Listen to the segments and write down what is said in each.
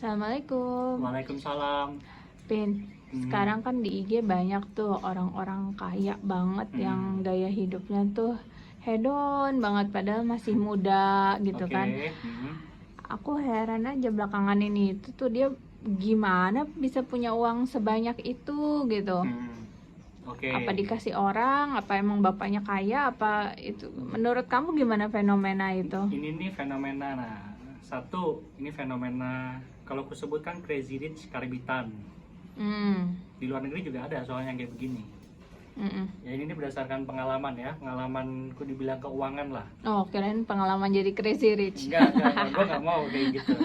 Assalamualaikum, Waalaikumsalam. Pin. Hmm, Sekarang kan di IG banyak tuh orang-orang kaya banget yang hmm, gaya hidupnya tuh hedon banget padahal masih muda gitu kan. oke. Aku heran aja belakangan ini itu tuh dia gimana bisa punya uang sebanyak itu gitu. Hmm, oke. Apa dikasih orang, apa emang bapaknya kaya, apa itu. Menurut kamu gimana fenomena itu? Ini nih fenomena. Nah, satu ini fenomena kalau aku sebutkan Crazy Rich Karibitan. Hmm. Di luar negeri juga ada soalnya yang kayak begini. Mm-mm. Ya ini berdasarkan pengalaman ya, pengalamanku dibilang keuangan lah. Oh, kirain pengalaman jadi crazy rich. Enggak, gue nggak mau kayak gitu.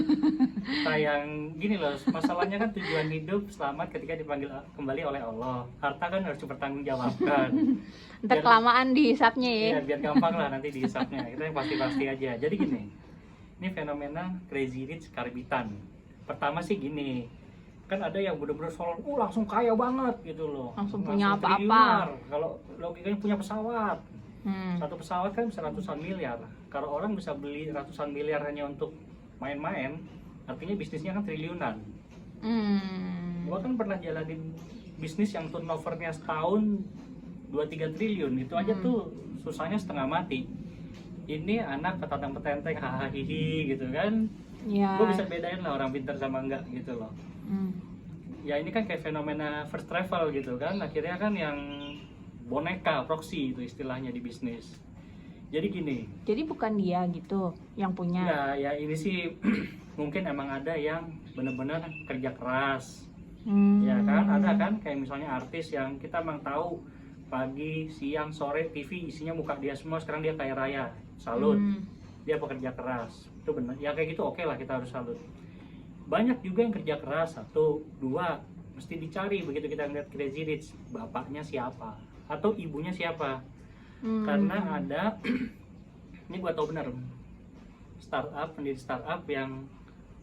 Kita yang gini loh, masalahnya kan tujuan hidup selamat ketika dipanggil kembali oleh Allah. Harta kan harus dipertanggungjawabkan. Ntar kelamaan dihisapnya ya. Iya, biar gampang lah nanti dihisapnya. Kita yang pasti-pasti aja. Jadi gini, ini fenomena Crazy Rich Karibitan. Pertama sih gini, kan ada yang bener-bener soal, langsung kaya banget gitu loh. Langsung punya apa-apa. Triliuner. Kalau logikanya punya pesawat. Hmm. Satu pesawat kan bisa ratusan miliar. Kalau orang bisa beli ratusan miliar hanya untuk main-main, artinya bisnisnya kan triliunan. Hmm. Gua kan pernah jalanin bisnis yang turnovernya setahun 2-3 triliun. Itu aja tuh susahnya setengah mati. Ini anak petantang petenteng hahaha gitu kan. Ya. Gue bisa bedain lah orang pintar sama enggak gitu loh. Hmm. Ya ini kan kayak fenomena first travel gitu kan. Akhirnya kan yang boneka proxy itu istilahnya di bisnis. Jadi gini, Jadi bukan dia gitu yang punya. ya ini sih mungkin emang ada yang bener-bener kerja keras. Hmm. Ya kan, ada kan kayak misalnya artis yang kita emang tahu pagi, siang, sore TV isinya muka dia semua, sekarang dia kaya raya. Salut. Hmm. Dia pekerja keras. Itu benar. Ya kayak gitu oke lah, kita harus salut. Banyak juga yang kerja keras, satu, dua, mesti dicari begitu kita ngeliat Crazy Rich, bapaknya siapa atau ibunya siapa. Hmm. Karena ada ini gua tahu benar, pendiri startup yang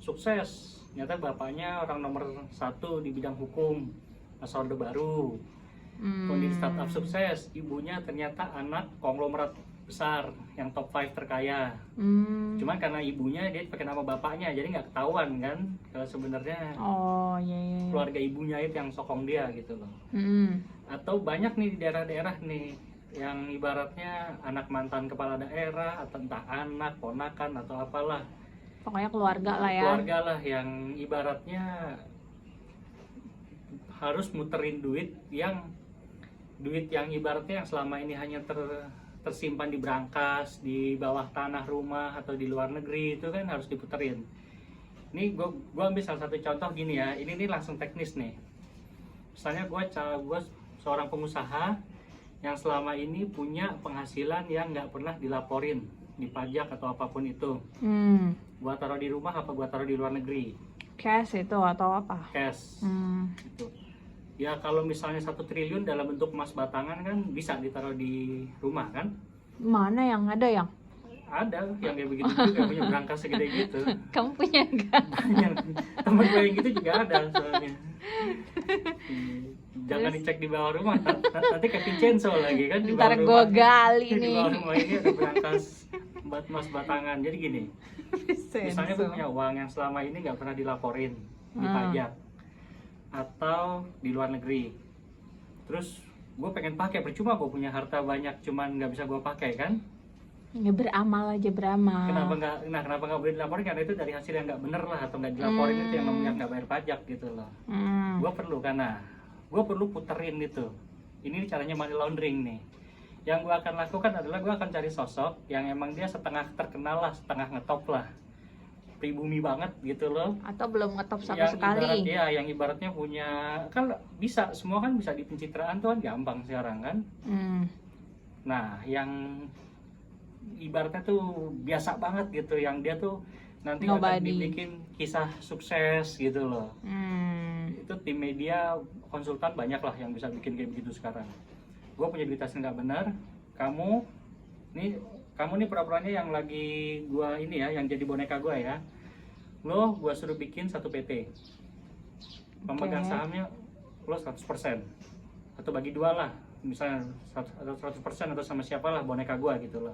sukses. Ternyata bapaknya orang nomor satu di bidang hukum, asal Orde Baru. Pendiri startup sukses, ibunya ternyata anak konglomerat besar yang top 5 terkaya. Hmm. Cuman karena ibunya dia pakai nama bapaknya, jadi nggak ketahuan kan kalau sebenarnya Oh, iya, iya. keluarga ibunya itu yang sokong dia gitu loh. Hmm. Atau banyak nih di daerah-daerah nih yang ibaratnya anak mantan kepala daerah atau entah anak, ponakan atau apalah. Pokoknya keluarga lah ya. Keluarga lah yang ibaratnya harus muterin duit yang ibaratnya yang selama ini hanya tersimpan di brankas, di bawah tanah rumah atau di luar negeri, itu kan harus diputerin. Ini gue ambil salah satu contoh gini ya, ini nih langsung teknis nih. Misalnya gue seorang pengusaha yang selama ini punya penghasilan yang nggak pernah dilaporin di pajak atau apapun itu. Hmm. Gue taruh di rumah apa gue taruh di luar negeri? Cash itu atau apa? Cash. Hmm. Gitu. Ya kalau misalnya 1 triliun dalam bentuk emas batangan kan bisa ditaruh di rumah kan? Mana yang ada yang? Ada yang kayak begitu juga, punya berangkas segede gitu. Kamu punya enggak? Banyak. Temen gue yang gitu juga ada soalnya. Jangan Terus? dicek di bawah rumah, nanti kayak Vincenzo lagi kan di Ntar bawah gue rumah. gali Di nih. bawah rumah ini ada berangkas emas batangan. Jadi gini, misalnya gue punya uang yang selama ini nggak pernah dilaporin di pajak atau di luar negeri. Terus gue pengen pakai, percuma gue punya harta banyak cuman nggak bisa gue pakai kan? Ya beramal aja beramal. Kenapa nggak boleh dilaporin? Karena itu dari hasil yang nggak bener lah atau nggak dilaporin, itu yang namanya nggak bayar pajak gitu loh. Gue perlu puterin itu. Ini caranya money laundering nih. Yang gue akan lakukan adalah gue akan cari sosok yang emang dia setengah terkenal lah, setengah ngetop lah, pribumi banget gitu loh. Atau belum ngetop sama Yang sekali. yang ibaratnya punya, kan bisa, semua kan bisa di pencitraan tuh kan gampang sekarang kan. Nah yang ibaratnya tuh biasa banget gitu, yang dia tuh nanti akan dibikin kisah sukses gitu loh. Itu tim media konsultan banyak lah yang bisa bikin kayak begitu sekarang. Gue punya duit hasil nggak benar, kamu nih pura-puranya yang lagi gue ini ya, yang jadi boneka gue ya, lo gue suruh bikin satu PT, pemegang sahamnya lo 100%, atau bagi dua lah, misalnya 100% atau sama siapa lah boneka gue gitu loh.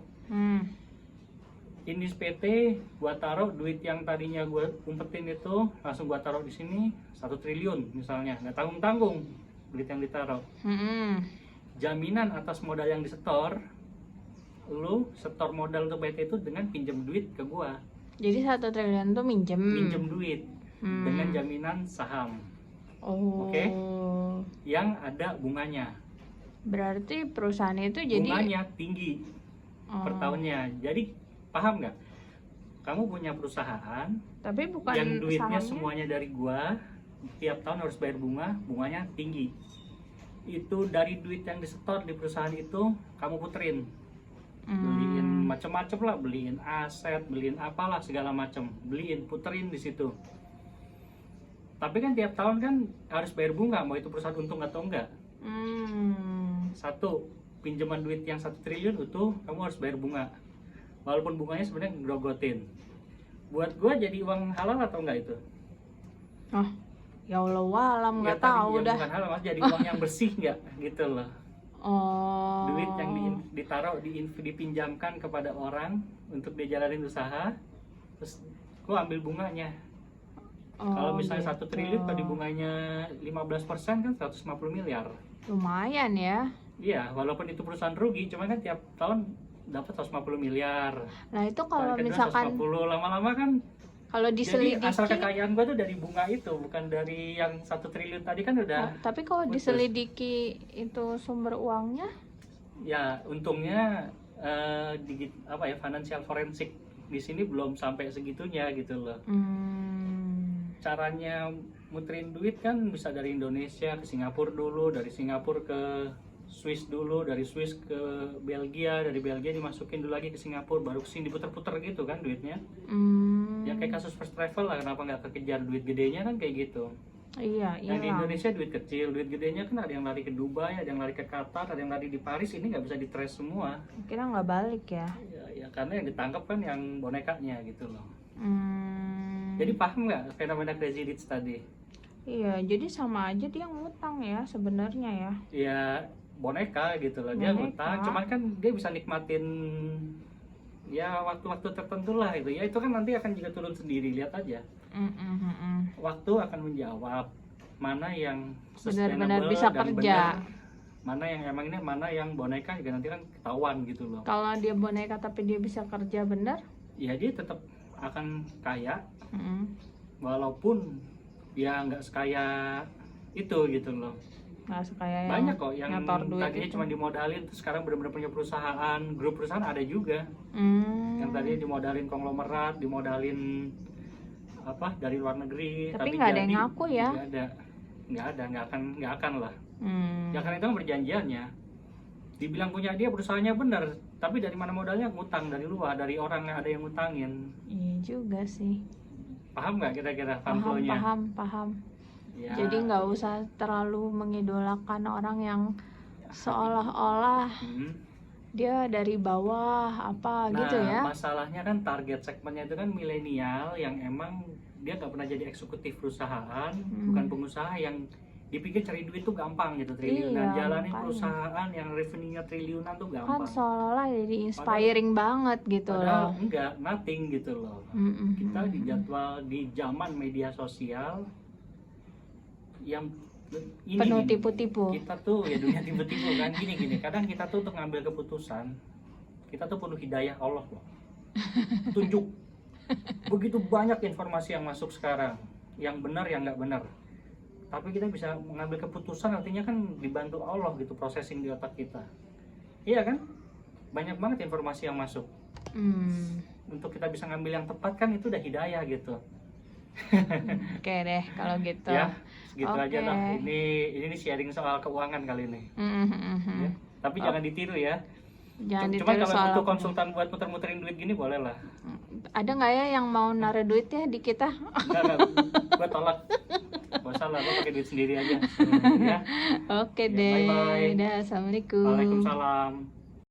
ini PT gua taruh duit yang tadinya gua umpetin itu langsung gua taruh di sini 1 triliun misalnya, nggak tanggung duit yang ditaruh. Jaminan atas modal yang disetor, lu setor modal tuh PT itu dengan pinjam duit ke gua. Jadi 1 triliun tuh minjem Duit dengan jaminan saham. Oke? Yang ada bunganya. Berarti perusahaan itu jadi Bunganya tinggi per tahunnya. Jadi paham nggak? Kamu punya perusahaan, tapi bukan yang duitnya sahamnya. semuanya dari gua, tiap tahun harus bayar bunganya tinggi. Itu dari duit yang disetor di perusahaan itu kamu puterin, beliin macam-macam lah, beliin aset, beliin apalah segala macam, puterin di situ. Tapi kan tiap tahun kan harus bayar bunga, mau itu perusahaan untung atau enggak. Satu, pinjaman duit yang 1 triliun itu kamu harus bayar bunga. Walaupun bunganya sebenarnya ngegrogotin. Buat gua jadi uang halal atau enggak itu? Ya Allah alam, nggak Ya, tapi tahu ya dah. bukan halal, mas, jadi uang yang bersih nggak gitu loh. Duit yang ditaruh dipinjamkan kepada orang untuk dijalanin usaha, terus gua ambil bunganya. Kalau misalnya 1 triliun kalau bunganya 15% kan 150 miliar. Lumayan ya. Iya, walaupun itu perusahaan rugi, cuma kan tiap tahun dapat 150 miliar. Nah itu kalau Tahun kedua misalkan 150, lama-lama kan. kalau Jadi diselidiki, asal kekayaan gua tuh dari bunga itu, bukan dari yang 1 triliun tadi kan udah. tapi kalau putus. diselidiki itu sumber uangnya, Ya untungnya financial forensik di sini belum sampai segitunya gitu loh. Caranya muterin duit kan bisa dari Indonesia ke Singapura dulu, dari Singapura ke Swiss dulu, dari Swiss ke Belgia, dari Belgia dimasukin dulu lagi ke Singapura, baru kesini diputer-puter gitu kan duitnya. Ya kayak kasus first travel lah, kenapa nggak kekejar duit gedenya kan kayak gitu. iya. Yang di Indonesia duit kecil, duit gedenya kan ada yang lari ke Dubai, ada yang lari ke Qatar, ada yang lari di Paris, ini nggak bisa di-trace semua. Kira nggak balik ya. Ya karena yang ditangkap kan yang bonekanya gitu loh. Jadi paham nggak fenomena crazy rich tadi? Iya, jadi sama aja dia ngutang ya sebenarnya ya. Ya boneka gitu loh, dia Boneka. ngutang, cuman kan dia bisa nikmatin ya waktu-waktu tertentu lah itu. Ya itu kan nanti akan juga turun sendiri, lihat aja. Waktu akan menjawab mana yang Benar-benar sustainable bisa dan kerja. benar, mana yang emang ini, mana yang boneka juga nanti kan ketahuan gitu loh. Kalau dia boneka tapi dia bisa kerja bener, Ya dia tetap akan kaya walaupun ya nggak sekaya itu gitu loh. nggak sekaya yang Banyak kok yang nyetor duit tadinya itu. cuma dimodalin terus sekarang benar-benar punya perusahaan, grup perusahaan ada juga. Yang tadinya dimodalin konglomerat, dimodalin dari luar negeri, Tapi nggak ada yang jadi ngaku ya? nggak akan lah. Ya karena itu kan perjanjiannya. Dibilang punya dia perusahaannya benar, tapi dari mana modalnya? Ngutang dari luar, dari orang yang ada yang ngutangin. Iya juga sih. Paham nggak kira-kira flow-nya? Paham. Ya, Jadi nggak usah terlalu mengidolakan orang yang seolah-olah dia dari bawah gitu ya. Masalahnya kan target segmennya itu kan milenial yang emang dia nggak pernah jadi eksekutif perusahaan, bukan pengusaha yang dipikir cari duit tuh gampang gitu, triliunan. Iya, Jalanin makanya. perusahaan yang revenue-nya triliunan tuh Kan gampang. seolah-olah jadi inspiring banget gitu Padahal loh. enggak, nothing gitu loh. Kita di jadwal di zaman media sosial yang ini Penuh gini, tipu-tipu. kita tuh ya dunia tipu-tipu kan gini kadang kita tuh untuk ngambil keputusan kita tuh perlu hidayah Allah loh, tunjuk. Begitu banyak informasi yang masuk sekarang, yang benar yang nggak benar, tapi kita bisa mengambil keputusan, artinya kan dibantu Allah gitu, processing di otak kita. Iya kan, banyak banget informasi yang masuk. Untuk kita bisa ngambil yang tepat kan itu udah hidayah gitu. Oke deh kalau gitu. Ya segitu Oke. aja lah, ini sharing soal keuangan kali ini. Ya. Tapi jangan ditiru ya. Jangan Cuma ditiru kalau soal butuh konsultan buat muter-muterin duit gini boleh lah. Ada nggak ya yang mau naruh duitnya di kita? Enggak, gue tolak. Gak usah lah, gue pakai duit sendiri aja. Ya. Oke Ya, deh. bye-bye. Dah, assalamualaikum. Waalaikumsalam.